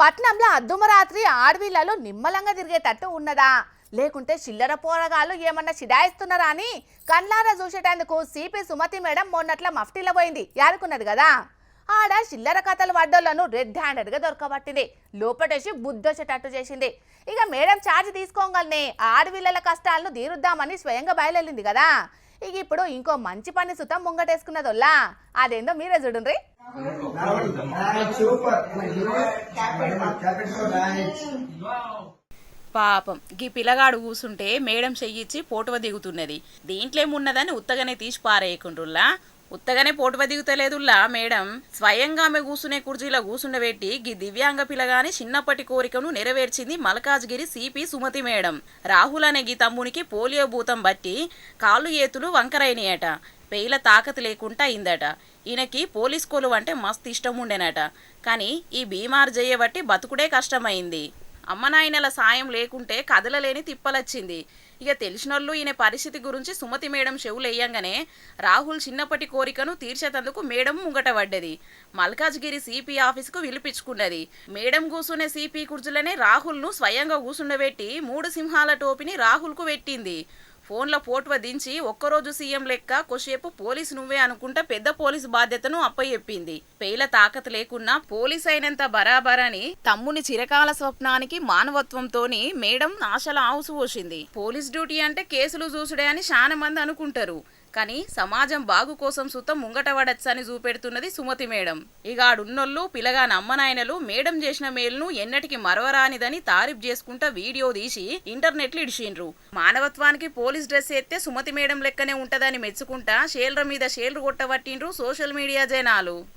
పట్నంలో అర్ధమరాత్రి ఆడవిళ్లలో నిమ్మలంగా తిరిగేటట్టు ఉన్నదా లేకుంటే చిల్లర పోరగాళ్ళు ఏమన్నా చిడాయిస్తున్నారా అని కళ్ళారా చూసేటందుకు సిపి సుమతి మేడం మొన్నట్ల మఫ్టీలో పోయింది యారుకున్నది కదా. ఆడ చిల్లర కథలు వడ్డోళ్లను రెడ్ హ్యాండెడ్గా దొరకబట్టింది, లోపటేసి బుద్ధొచ్చేటట్టు చేసింది. ఇక మేడం ఛార్జ్ తీసుకోగలనే ఆడవిళ్ళల కష్టాలను తీరుద్దామని స్వయంగా బయలుదేరింది కదా. ఇక ఇప్పుడు ఇంకో మంచి పని సుతం ముంగటేసుకున్నదొల్లా, అదేందో మీరే చూడండి. పాపం గీ పిల్లగాడు కూసుంటే మేడం చెయ్యిచ్చి పోటువ దిగుతున్నది. దీంట్లేమున్నదని ఉత్తగానే తీసి పారేయకుండ్రుల్లా. ఉత్తగానే పోటువ దిగుతలేదుల్లా మేడం స్వయంగా ఆమె కూసునే కుర్చీలో కూసుండబెట్టి గీ దివ్యాంగ పిల్లగాని చిన్నప్పటి కోరికను నెరవేర్చింది మల్కాజ్గిరి సిపి సుమతి మేడం. రాహుల్ అనే గీ తమ్మునికి పోలియో భూతం బట్టి కాళ్ళు ఏతులు వంకరైనయట, పేయిల తాకత లేకుండా అయిందట. ఈయనకి పోలీస్ కొలువు అంటే మస్తు ఇష్టం ఉండేనట, కానీ ఈ బీమార్ చేయబట్టి బతుకుడే కష్టమైంది. అమ్మనాయనల సాయం లేకుంటే కదలలేని తిప్పలొచ్చింది. ఇక తెలిసినోళ్ళు ఈయన పరిస్థితి గురించి సుమతి మేడం చెవులెయ్యంగానే రాహుల్ చిన్నప్పటి కోరికను తీర్చేందుకు మేడం ముంగట పడ్డది. మల్కాజ్గిరి సిపి ఆఫీసుకు పిలిపించుకున్నది. మేడం కూసునే సిపి కుర్చీలనే రాహుల్ను స్వయంగా కూసుండబెట్టి 3 సింహాల టోపీని రాహుల్కు పెట్టింది. ఫోన్లో పోటువ దించి ఒక్కరోజు సీఎం లెక్క కొద్దిసేపు పోలీసు నువ్వే అనుకుంటా పెద్ద పోలీసు బాధ్యతను అప్పచెప్పింది. పేల తాకత లేకున్నా పోలీస్ అయినంత బరాబరని తమ్ముని చిరకాల స్వప్నానికి మానవత్వంతోని మేడం ఆశల ఆవుసు పోసింది. పోలీస్ డ్యూటీ అంటే కేసులు చూసుడే అని చాలా మంది అనుకుంటారు, కానీ సమాజం బాగు కోసం సుతం ముంగట పడచ్చని చూపెడుతున్నది సుమతి మేడం. ఇక ఆడున్నోళ్ళు పిల్లగాని అమ్మనాయనలు మేడం చేసిన మేలును ఎన్నటికి మరవరానిదని తారీఫ్ చేసుకుంటా వీడియో తీసి ఇంటర్నెట్లు ఇడిచిండ్రు. మానవత్వానికి పోలీస్ డ్రెస్ ఎత్తే సుమతి మేడం లెక్కనే ఉంటదని మెచ్చుకుంటా షేల్ర మీద షేల్రు కొట్టబట్టిండ్రు సోషల్ మీడియా జనాలు.